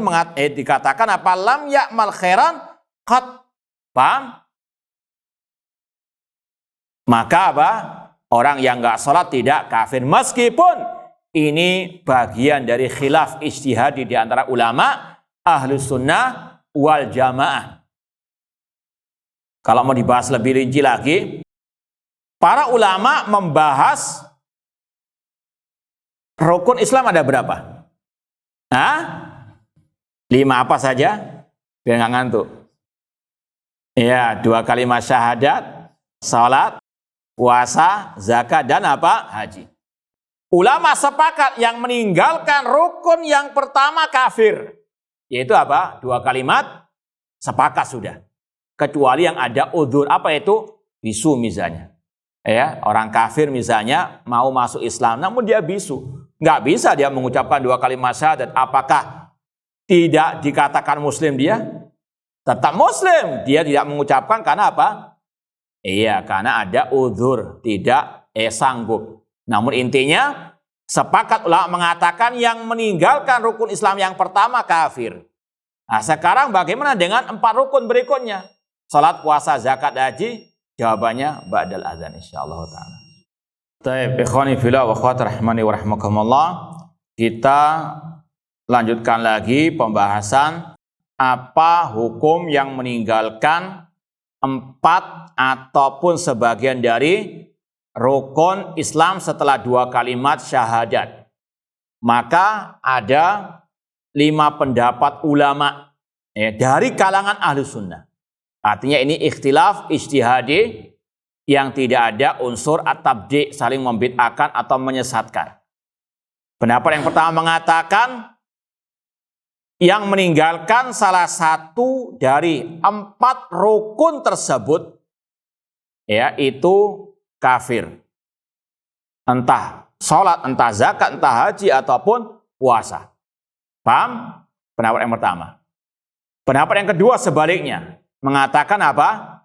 dikatakan lam ya'mal khairan qat. Paham? Maka orang yang nggak sholat tidak kafir, meskipun ini bagian dari khilaf ijtihadi di antara ulama ahlus sunnah wal jamaah. Kalau mau dibahas lebih rinci lagi, para ulama membahas rukun Islam ada berapa? 5 apa saja? Biar nggak ngantuk. 2 kalimat syahadat, salat, puasa, zakat, dan haji. Ulama sepakat yang meninggalkan rukun yang pertama kafir. Yaitu 2 kalimat, sepakat sudah. Kecuali yang ada udzur. Apa itu? Bisu misalnya. Orang kafir misalnya mau masuk Islam, namun dia bisu. Nggak bisa dia mengucapkan 2 kalimat syahadat. Apakah tidak dikatakan muslim dia? Tetap muslim. Dia tidak mengucapkan karena apa? Iya, karena ada uzur, tidak sanggup. Namun intinya, sepakat ulama mengatakan yang meninggalkan rukun Islam yang pertama kafir. Nah, sekarang bagaimana dengan 4 rukun berikutnya? Salat, puasa, zakat, haji? Jawabannya ba'dal adzan insyaallah taala. Baik, ikhwani fillah wa akhwati rahmani wa rahmakumullah. Kita lanjutkan lagi pembahasan apa hukum yang meninggalkan 4 ataupun sebagian dari rukun Islam setelah 2 kalimat syahadat. Maka ada 5 pendapat ulama dari kalangan ahlu sunnah. Artinya ini ikhtilaf ijtihadi yang tidak ada unsur at-tabdi', saling membid'ahkan atau menyesatkan. Pendapat yang pertama mengatakan yang meninggalkan salah satu dari 4 rukun tersebut itu kafir. Entah sholat, entah zakat, entah haji, ataupun puasa. Paham? Pendapat yang pertama. Pendapat yang kedua sebaliknya. Mengatakan apa?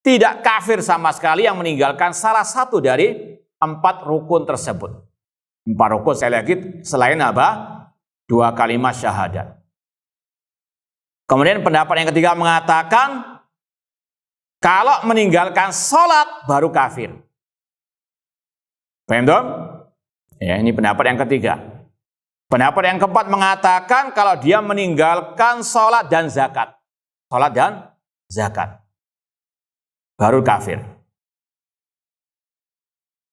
Tidak kafir sama sekali yang meninggalkan salah satu dari 4 rukun tersebut. 4 rukun saya lagi selain apa? 2 kalimat syahadat. Kemudian pendapat yang ketiga mengatakan kalau meninggalkan sholat baru kafir. Paham dong? Ya, ini pendapat yang ketiga. Pendapat yang keempat mengatakan kalau dia meninggalkan sholat dan zakat. Sholat dan zakat. Baru kafir.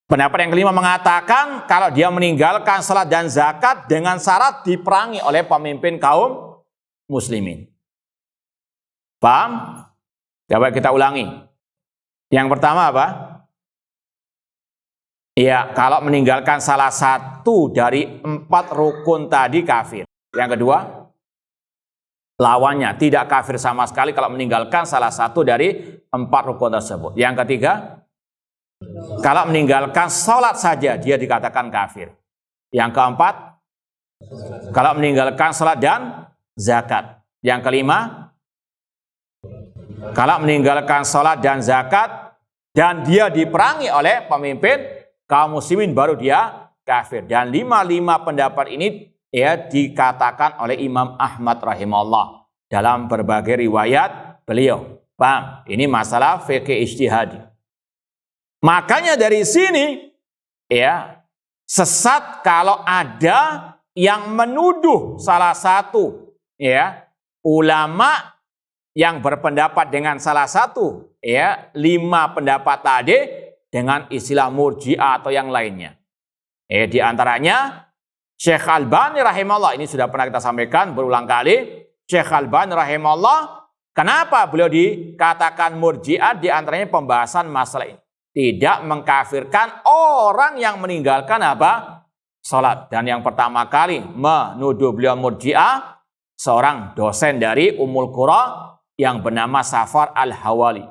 Pendapat yang kelima mengatakan kalau dia meninggalkan sholat dan zakat dengan syarat diperangi oleh pemimpin kaum muslimin. Paham? Coba kita ulangi. Yang pertama apa? Ya, kalau meninggalkan salah satu dari 4 rukun tadi kafir. Yang kedua, lawannya tidak kafir sama sekali kalau meninggalkan salah satu dari 4 rukun tersebut. Yang ketiga, kalau meninggalkan sholat saja dia dikatakan kafir. Yang keempat, kalau meninggalkan sholat dan zakat. Yang kelima, kalau meninggalkan sholat dan zakat dan dia diperangi oleh pemimpin kaum muslimin baru dia kafir. Dan 5 pendapat ini dikatakan oleh Imam Ahmad rahimahullah dalam berbagai riwayat beliau. Paham? Ini masalah fikih ijtihadi. Makanya dari sini sesat kalau ada yang menuduh salah satu ulama yang berpendapat dengan salah satu 5 pendapat tadi dengan istilah murji'ah atau yang lainnya. Di antaranya Syekh Albani rahimahullah, ini sudah pernah kita sampaikan berulang kali. Syekh Albani rahimahullah, kenapa beliau dikatakan murji'ah? Di antaranya pembahasan masalah ini. Tidak mengkafirkan orang yang meninggalkan apa? Salat. Dan yang pertama kali menuduh beliau murji'ah seorang dosen dari Ummul Qura yang bernama Safar Al-Hawali.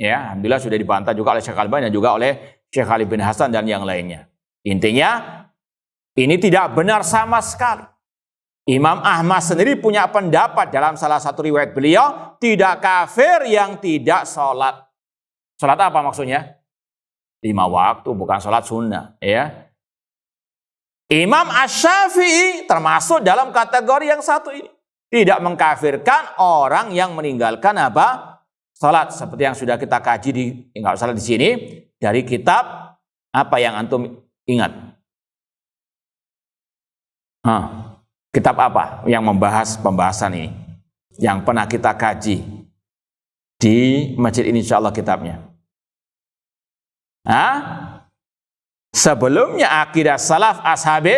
Alhamdulillah sudah dibantah juga oleh Syekh Albani dan juga oleh Syekh Ali bin Hasan dan yang lainnya. Intinya ini tidak benar sama sekali. Imam Ahmad sendiri punya pendapat dalam salah satu riwayat beliau, tidak kafir yang tidak sholat. Sholat apa maksudnya? 5 waktu, bukan sholat sunnah. Imam Asy-Syafi'i termasuk dalam kategori yang satu ini. Tidak mengkafirkan orang yang meninggalkan apa? Sholat. Seperti yang sudah kita kaji nggak usah di sini, dari kitab apa yang antum ingat? Kitab apa yang membahas pembahasan ini? Yang pernah kita kaji di masjid ini insyaallah kitabnya. Sebelumnya akidah salaf ashabi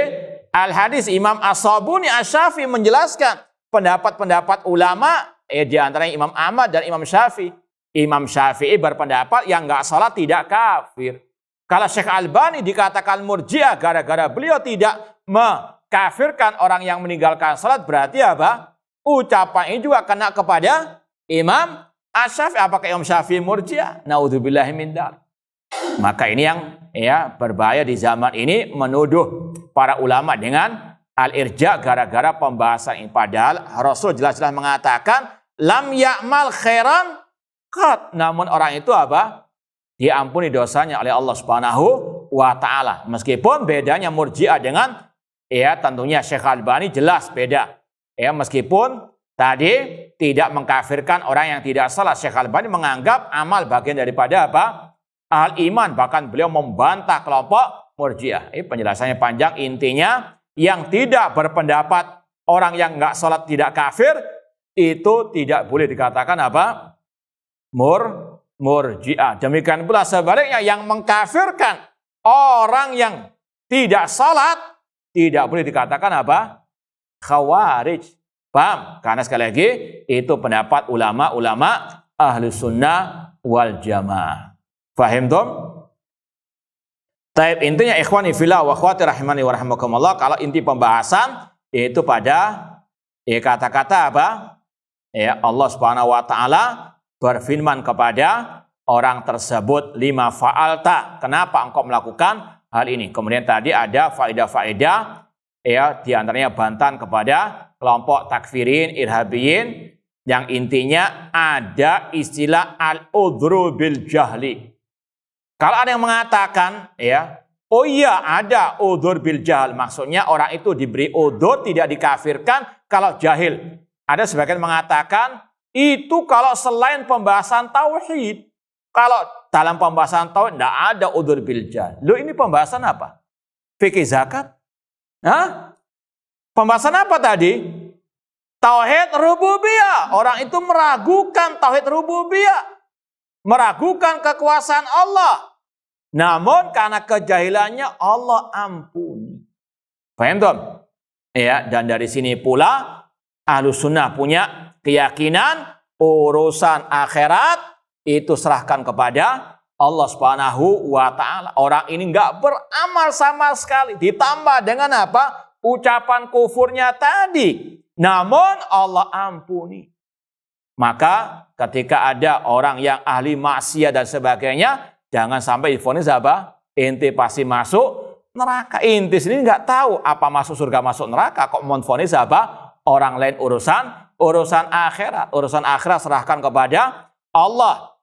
al-hadis Imam As-Sabuni Asy-Syafi'i menjelaskan pendapat-pendapat ulama di antaranya Imam Ahmad dan Imam Syafi'i. Imam Syafi'i berpendapat yang nggak sholat tidak kafir. Kalau Syekh Albani dikatakan murji'ah gara-gara beliau tidak mengkafirkan orang yang meninggalkan sholat, berarti apa? Ucapan ini juga kena kepada Imam Asy-Syafi'i. Apakah Imam Syafi'i murji'ah? Naudzubillahi min dzalik. Maka ini yang berbahaya di zaman ini, menuduh para ulama dengan al-irja gara-gara pembahasan ini. Padahal Rasul jelas-jelas mengatakan lam ya'mal khairan qat. Namun orang itu apa? Diampuni dosanya oleh Allah Subhanahu wa taala. Meskipun bedanya Murji'ah dengan tentunya Syekh Albani jelas beda. Meskipun tadi tidak mengkafirkan orang yang tidak salat, Syekh Albani menganggap amal bagian daripada apa? Al-iman. Bahkan beliau membantah kelompok Murji'ah. Penjelasannya panjang. Intinya yang tidak berpendapat orang yang nggak salat tidak kafir itu tidak boleh dikatakan apa? Murji'ah. Demikian pula sebaliknya yang mengkafirkan orang yang tidak salat tidak boleh dikatakan apa? Khawarij. Paham? Karena sekali lagi itu pendapat ulama-ulama ahlu sunnah wal jamaah. Fahim tom? Taib, intinya ikhwani fillah wa akhwati rahimani wa rahimakumullah, kalau inti pembahasan itu pada kata-kata apa? Allah Subhanahu wa taala berfirman kepada orang tersebut, lima fa'alta, kenapa engkau melakukan hal ini? Kemudian tadi ada faedah-faedah di antaranya bantahan kepada kelompok takfirin, irhabiyin, yang intinya ada istilah al-udhru bil jahli. Kalau ada yang mengatakan oh iya ada udhur bil jahl, maksudnya orang itu diberi udhur tidak dikafirkan kalau jahil. Ada sebagian mengatakan itu kalau selain pembahasan tauhid. Kalau dalam pembahasan tauhid tidak ada udhur bil jahl. Loh, ini pembahasan apa? Fikih zakat? Pembahasan apa tadi? Tauhid rububiyah. Orang itu meragukan tauhid rububiyah, meragukan kekuasaan Allah. Namun karena kejahilannya Allah ampuni. Paham tom? Dan dari sini pula Ahlus Sunnah punya keyakinan urusan akhirat itu serahkan kepada Allah Subhanahu wa taala. Orang ini enggak beramal sama sekali, ditambah dengan apa? Ucapan kufurnya tadi. Namun Allah ampuni. Maka ketika ada orang yang ahli maksiat dan sebagainya, jangan sampai divonis apa? Inti pasti masuk neraka. Inti sendiri nggak tahu apa masuk surga masuk neraka. Kok mau vonis apa? Orang lain urusan akhirat. Urusan akhirat serahkan kepada Allah.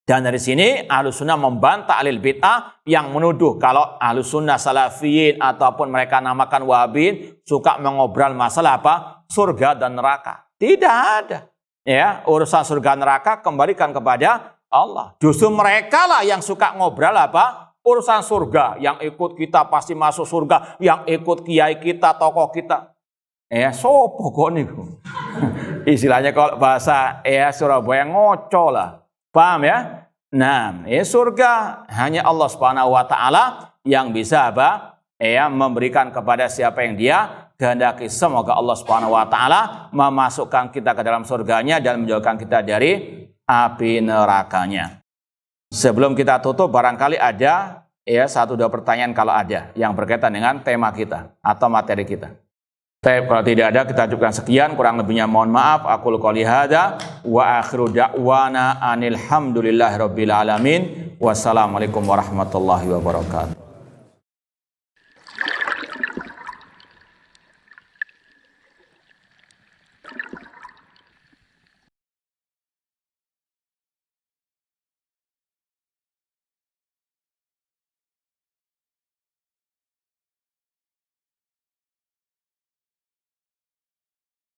Dan dari sini Ahlus Sunnah membantah ahlul bid'ah yang menuduh kalau Ahlus Sunnah salafiyin ataupun mereka namakan wahabiyin suka mengobrol masalah apa? Surga dan neraka. Tidak ada. Urusan surga neraka kembalikan kepada Allah. Justru mereka lah yang suka ngobrol apa? Urusan surga. Yang ikut kita pasti masuk surga. Yang ikut kiai kita, tokoh kita. Sopo kok nih? Istilahnya kalau bahasa Surabaya ngoco lah. Paham ya? Nah, surga hanya Allah Subhanahu wa taala yang bisa apa? Memberikan kepada siapa yang dia kehendaki. Semoga Allah Subhanahu wa taala memasukkan kita ke dalam surganya dan menjauhkan kita dari api nerakanya. Sebelum kita tutup, barangkali ada 1-2 pertanyaan kalau ada yang berkaitan dengan tema kita atau materi kita. Kalau tidak ada, kita cukupkan sekian. Kurang lebihnya mohon maaf. Aqulu qouli hadza wa akhiru da'wana anil hamdulillahi rabbil alamin. Wassalamualaikum warahmatullahi wabarakatuh.